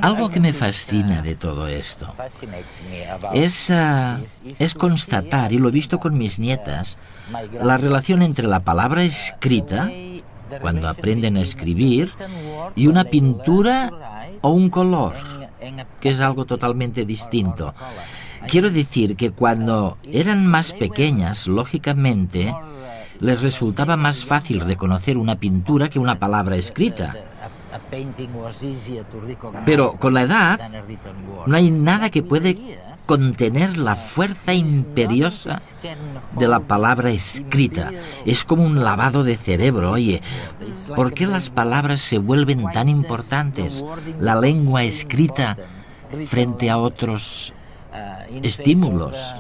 Algo que me fascina de todo esto es constatar, y lo he visto con mis nietas, la relación entre la palabra escrita, cuando aprenden a escribir, y una pintura o un color, que es algo totalmente distinto. Quiero decir que cuando eran más pequeñas, lógicamente, les resultaba más fácil reconocer una pintura que una palabra escrita. Pero con la edad no hay nada que puede contener la fuerza imperiosa de la palabra escrita. Es como un lavado de cerebro. Oye, ¿por qué las palabras se vuelven tan importantes? La lengua escrita frente a otros estímulos.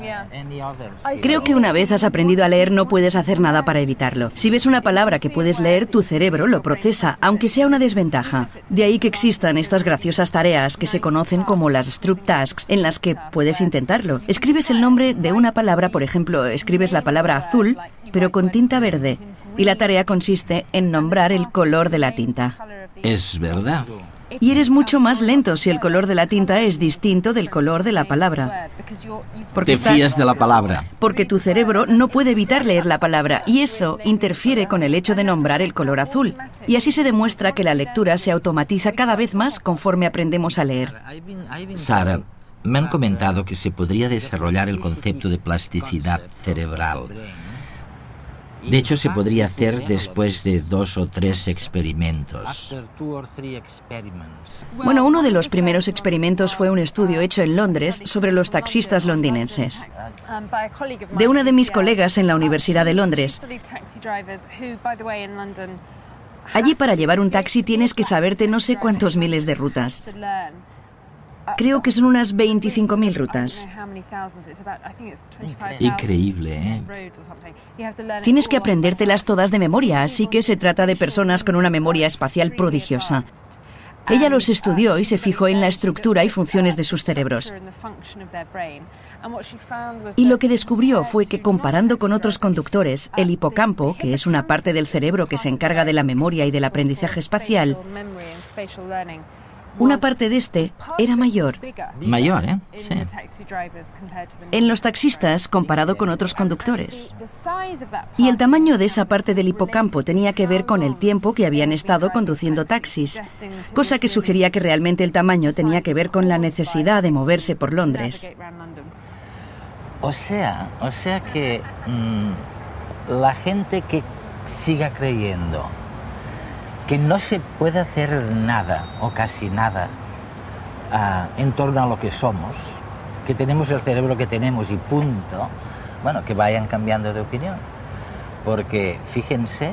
Creo que una vez has aprendido a leer no puedes hacer nada para evitarlo. Si ves una palabra que puedes leer, tu cerebro lo procesa, aunque sea una desventaja. De ahí que existan estas graciosas tareas que se conocen como las Stroop Tasks, en las que puedes intentarlo. Escribes el nombre de una palabra, por ejemplo, escribes la palabra azul, pero con tinta verde. Y la tarea consiste en nombrar el color de la tinta. Es verdad. Y eres mucho más lento si el color de la tinta es distinto del color de la palabra. Te fías de la palabra. Porque tu cerebro no puede evitar leer la palabra y eso interfiere con el hecho de nombrar el color azul. Y así se demuestra que la lectura se automatiza cada vez más conforme aprendemos a leer. Sara, me han comentado que se podría desarrollar el concepto de plasticidad cerebral. De hecho, se podría hacer después de 2 o 3 experimentos. Bueno, uno de los primeros experimentos fue un estudio hecho en Londres sobre los taxistas londinenses. De una de mis colegas en la Universidad de Londres. Allí para llevar un taxi tienes que saberte no sé cuántos miles de rutas. Creo que son unas 25.000 rutas. Increíble, ¿eh? Tienes que aprendértelas todas de memoria, así que se trata de personas con una memoria espacial prodigiosa. Ella los estudió y se fijó en la estructura y funciones de sus cerebros. Y lo que descubrió fue que comparando con otros conductores, el hipocampo, que es una parte del cerebro que se encarga de la memoria y del aprendizaje espacial, una parte de este era mayor. Mayor, ¿eh? Sí. En los taxistas comparado con otros conductores. Y el tamaño de esa parte del hipocampo tenía que ver con el tiempo que habían estado conduciendo taxis, cosa que sugería que realmente el tamaño tenía que ver con la necesidad de moverse por Londres. O sea que la gente que siga creyendo que no se puede hacer nada o casi nada en torno a lo que somos, que tenemos el cerebro que tenemos y punto, bueno, que vayan cambiando de opinión. Porque fíjense,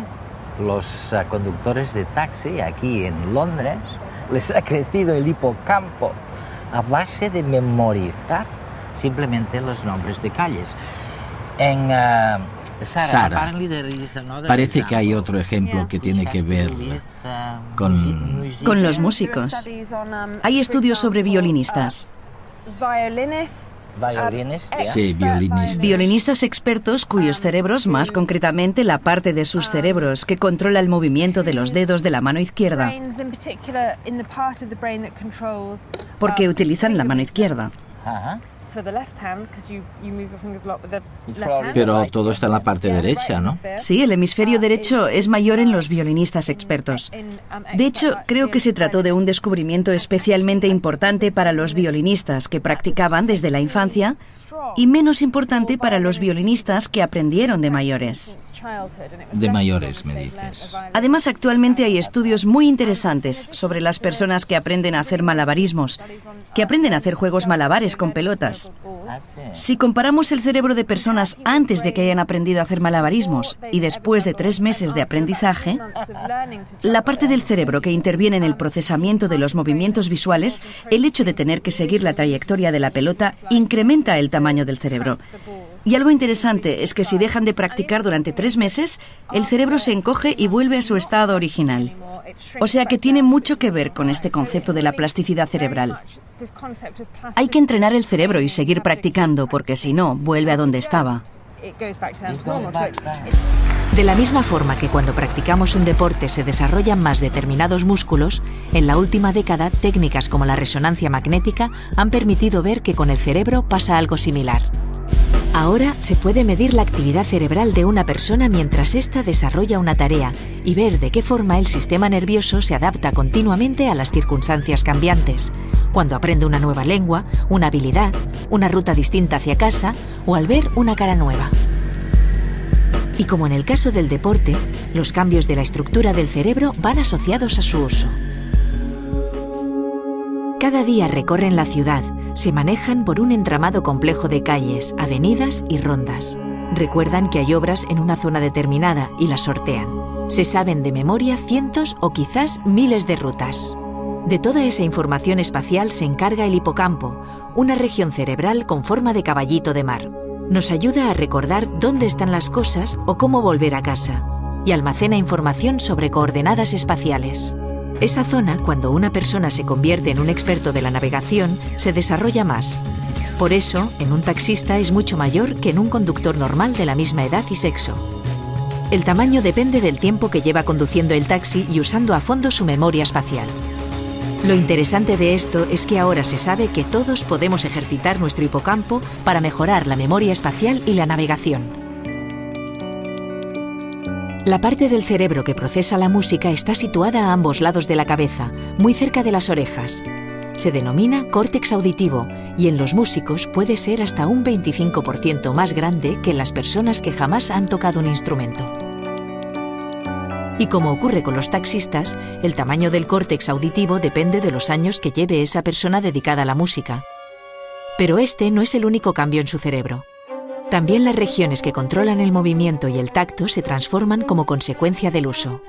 los conductores de taxi aquí en Londres les ha crecido el hipocampo a base de memorizar simplemente los nombres de calles. Sara, parece que hay otro ejemplo que tiene que ver con los músicos. Hay estudios sobre violinistas. Sí, violinistas. Violinistas expertos cuyos cerebros, más concretamente la parte de sus cerebros que controla el movimiento de los dedos de la mano izquierda, porque utilizan la mano izquierda. Pero todo está en la parte derecha, ¿no? Sí, el hemisferio derecho es mayor en los violinistas expertos. De hecho, creo que se trató de un descubrimiento especialmente importante para los violinistas que practicaban desde la infancia y menos importante para los violinistas que aprendieron de mayores. De mayores, me dices. Además, actualmente hay estudios muy interesantes sobre las personas que aprenden a hacer malabarismos, que aprenden a hacer juegos malabares con pelotas. Si comparamos el cerebro de personas antes de que hayan aprendido a hacer malabarismos y después de 3 meses de aprendizaje, la parte del cerebro que interviene en el procesamiento de los movimientos visuales, el hecho de tener que seguir la trayectoria de la pelota, incrementa el tamaño del cerebro. Y algo interesante es que si dejan de practicar durante 3 meses, el cerebro se encoge y vuelve a su estado original. O sea que tiene mucho que ver con este concepto de la plasticidad cerebral. Hay que entrenar el cerebro y seguir practicando, porque si no, vuelve a donde estaba. De la misma forma que cuando practicamos un deporte se desarrollan más determinados músculos, en la última década técnicas como la resonancia magnética han permitido ver que con el cerebro pasa algo similar. Ahora se puede medir la actividad cerebral de una persona mientras ésta desarrolla una tarea y ver de qué forma el sistema nervioso se adapta continuamente a las circunstancias cambiantes, cuando aprende una nueva lengua, una habilidad, una ruta distinta hacia casa o al ver una cara nueva. Y como en el caso del deporte, los cambios de la estructura del cerebro van asociados a su uso. Cada día recorren la ciudad, se manejan por un entramado complejo de calles, avenidas y rondas. Recuerdan que hay obras en una zona determinada y las sortean. Se saben de memoria cientos o quizás miles de rutas. De toda esa información espacial se encarga el hipocampo, una región cerebral con forma de caballito de mar. Nos ayuda a recordar dónde están las cosas o cómo volver a casa, y almacena información sobre coordenadas espaciales. Esa zona, cuando una persona se convierte en un experto de la navegación, se desarrolla más. Por eso, en un taxista es mucho mayor que en un conductor normal de la misma edad y sexo. El tamaño depende del tiempo que lleva conduciendo el taxi y usando a fondo su memoria espacial. Lo interesante de esto es que ahora se sabe que todos podemos ejercitar nuestro hipocampo para mejorar la memoria espacial y la navegación. La parte del cerebro que procesa la música está situada a ambos lados de la cabeza, muy cerca de las orejas. Se denomina córtex auditivo y en los músicos puede ser hasta un 25% más grande que en las personas que jamás han tocado un instrumento. Y como ocurre con los taxistas, el tamaño del córtex auditivo depende de los años que lleve esa persona dedicada a la música. Pero este no es el único cambio en su cerebro. También las regiones que controlan el movimiento y el tacto se transforman como consecuencia del uso.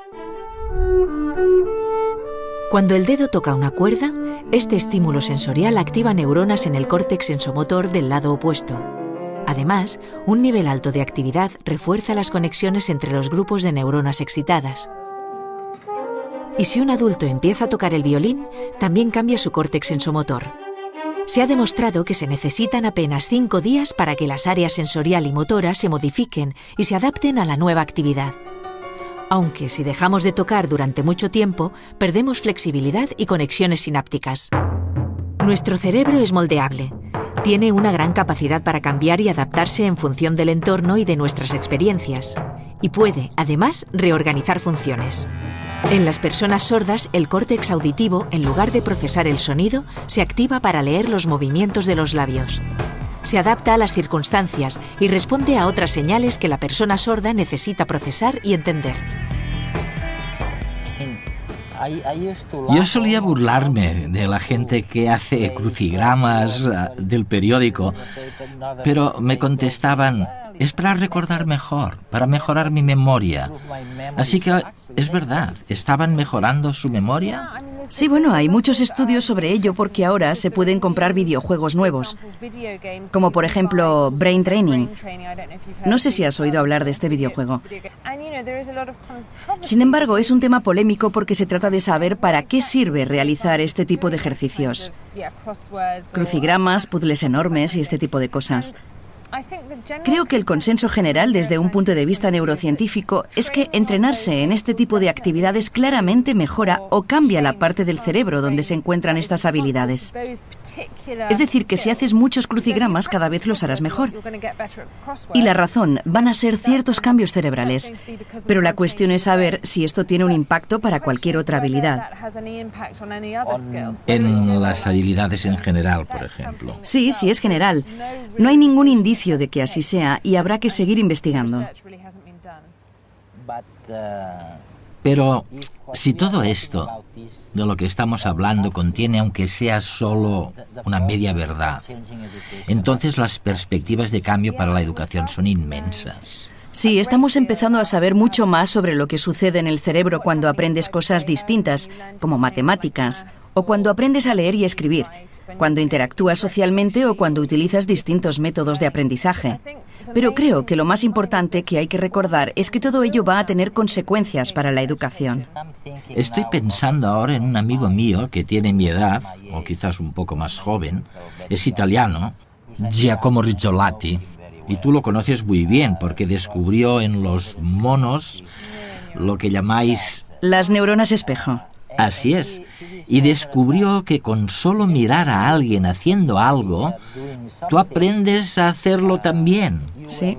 Cuando el dedo toca una cuerda, este estímulo sensorial activa neuronas en el córtex sensomotor del lado opuesto. Además, un nivel alto de actividad refuerza las conexiones entre los grupos de neuronas excitadas. Y si un adulto empieza a tocar el violín, también cambia su córtex sensomotor. Se ha demostrado que se necesitan apenas 5 días para que las áreas sensorial y motora se modifiquen y se adapten a la nueva actividad. Aunque si dejamos de tocar durante mucho tiempo, perdemos flexibilidad y conexiones sinápticas. Nuestro cerebro es moldeable. Tiene una gran capacidad para cambiar y adaptarse en función del entorno y de nuestras experiencias. Y puede, además, reorganizar funciones. En las personas sordas, el córtex auditivo, en lugar de procesar el sonido, se activa para leer los movimientos de los labios. Se adapta a las circunstancias y responde a otras señales que la persona sorda necesita procesar y entender. Yo solía burlarme de la gente que hace crucigramas del periódico, pero me contestaban, es para recordar mejor, para mejorar mi memoria. Así que es verdad, ¿estaban mejorando su memoria? Sí, bueno, hay muchos estudios sobre ello porque ahora se pueden comprar videojuegos nuevos, como por ejemplo Brain Training. No sé si has oído hablar de este videojuego. Sin embargo, es un tema polémico porque se trata de saber para qué sirve realizar este tipo de ejercicios. Crucigramas, puzzles enormes y este tipo de cosas. Creo que el consenso general desde un punto de vista neurocientífico es que entrenarse en este tipo de actividades claramente mejora o cambia la parte del cerebro donde se encuentran estas habilidades. Es decir, que si haces muchos crucigramas cada vez los harás mejor. Y la razón van a ser ciertos cambios cerebrales. Pero la cuestión es saber si esto tiene un impacto para cualquier otra habilidad. En las habilidades en general, por ejemplo. Sí, sí es general. No hay ningún indicio de que así sea y habrá que seguir investigando. Pero si todo esto de lo que estamos hablando contiene, aunque sea solo una media verdad, entonces las perspectivas de cambio para la educación son inmensas. Sí, estamos empezando a saber mucho más sobre lo que sucede en el cerebro cuando aprendes cosas distintas, como matemáticas, o cuando aprendes a leer y escribir, cuando interactúas socialmente o cuando utilizas distintos métodos de aprendizaje. Pero creo que lo más importante que hay que recordar es que todo ello va a tener consecuencias para la educación. Estoy pensando ahora en un amigo mío que tiene mi edad, o quizás un poco más joven, es italiano, Giacomo Rizzolatti. Y tú lo conoces muy bien porque descubrió en los monos lo que llamáis... Las neuronas espejo. Así es. Y descubrió que con solo mirar a alguien haciendo algo, tú aprendes a hacerlo también. Sí.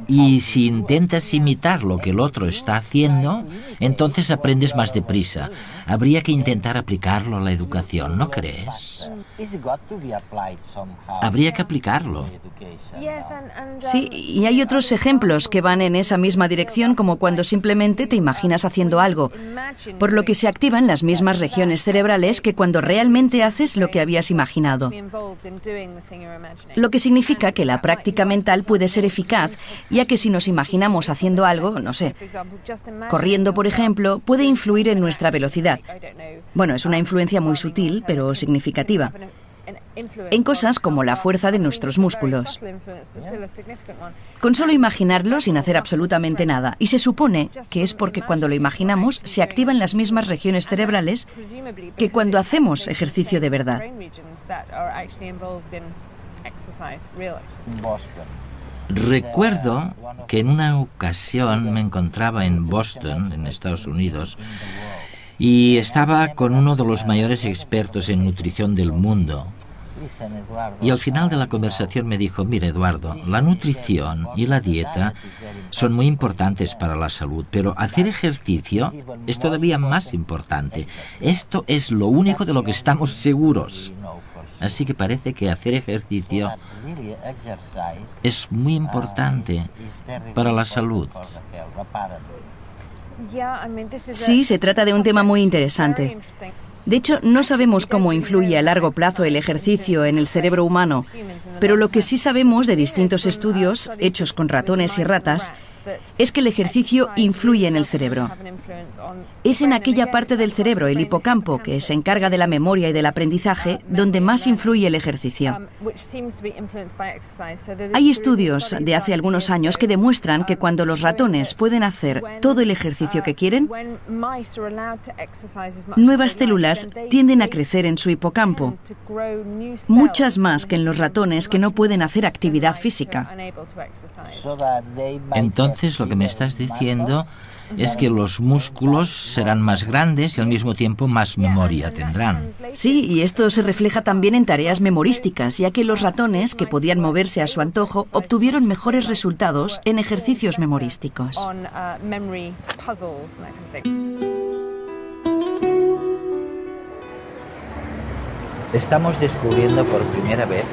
Y si intentas imitar lo que el otro está haciendo, entonces aprendes más deprisa. Habría que intentar aplicarlo a la educación, ¿no crees? Habría que aplicarlo. Sí, y hay otros ejemplos que van en esa misma dirección, como cuando simplemente te imaginas haciendo algo, por lo que se activan las mismas regiones cerebrales que cuando realmente haces lo que habías imaginado. Lo que significa que la práctica mental puede ser eficaz, ya que si nos imaginamos haciendo algo, no sé, corriendo por ejemplo, puede influir en nuestra velocidad. Bueno, es una influencia muy sutil, pero significativa. En cosas como la fuerza de nuestros músculos. Con solo imaginarlo sin hacer absolutamente nada. Y se supone que es porque cuando lo imaginamos se activan las mismas regiones cerebrales que cuando hacemos ejercicio de verdad. Recuerdo que en una ocasión me encontraba en Boston, en Estados Unidos, y estaba con uno de los mayores expertos en nutrición del mundo. Y al final de la conversación me dijo, mira Eduardo, la nutrición y la dieta son muy importantes para la salud, pero hacer ejercicio es todavía más importante. Esto es lo único de lo que estamos seguros. Así que parece que hacer ejercicio es muy importante para la salud. Sí, se trata de un tema muy interesante. De hecho, no sabemos cómo influye a largo plazo el ejercicio en el cerebro humano, pero lo que sí sabemos de distintos estudios hechos con ratones y ratas es que el ejercicio influye en el cerebro. Es en aquella parte del cerebro, el hipocampo, que se encarga de la memoria y del aprendizaje, donde más influye el ejercicio. Hay estudios de hace algunos años que demuestran que cuando los ratones pueden hacer todo el ejercicio que quieren, nuevas células tienden a crecer en su hipocampo, muchas más que en los ratones que no pueden hacer actividad física. Entonces, lo que me estás diciendo es que los músculos serán más grandes y al mismo tiempo más memoria tendrán. Sí, y esto se refleja también en tareas memorísticas, ya que los ratones, que podían moverse a su antojo, obtuvieron mejores resultados en ejercicios memorísticos. Estamos descubriendo por primera vez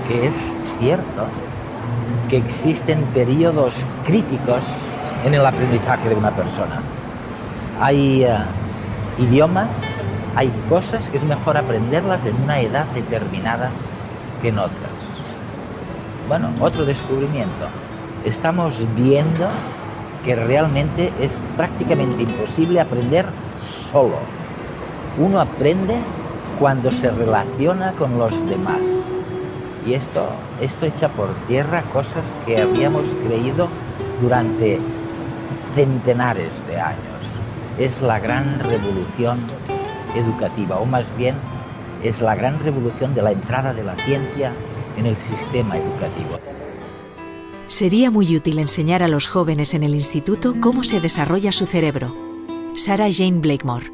que es cierto que existen periodos críticos en el aprendizaje de una persona. Hay idiomas, hay cosas que es mejor aprenderlas en una edad determinada que en otras. Bueno, otro descubrimiento. Estamos viendo que realmente es prácticamente imposible aprender solo. Uno aprende cuando se relaciona con los demás. Y esto echa por tierra cosas que habíamos creído durante centenares de años. Es la gran revolución educativa, o más bien es la gran revolución de la entrada de la ciencia en el sistema educativo. Sería muy útil enseñar a los jóvenes en el instituto cómo se desarrolla su cerebro. Sarah Jane Blakemore.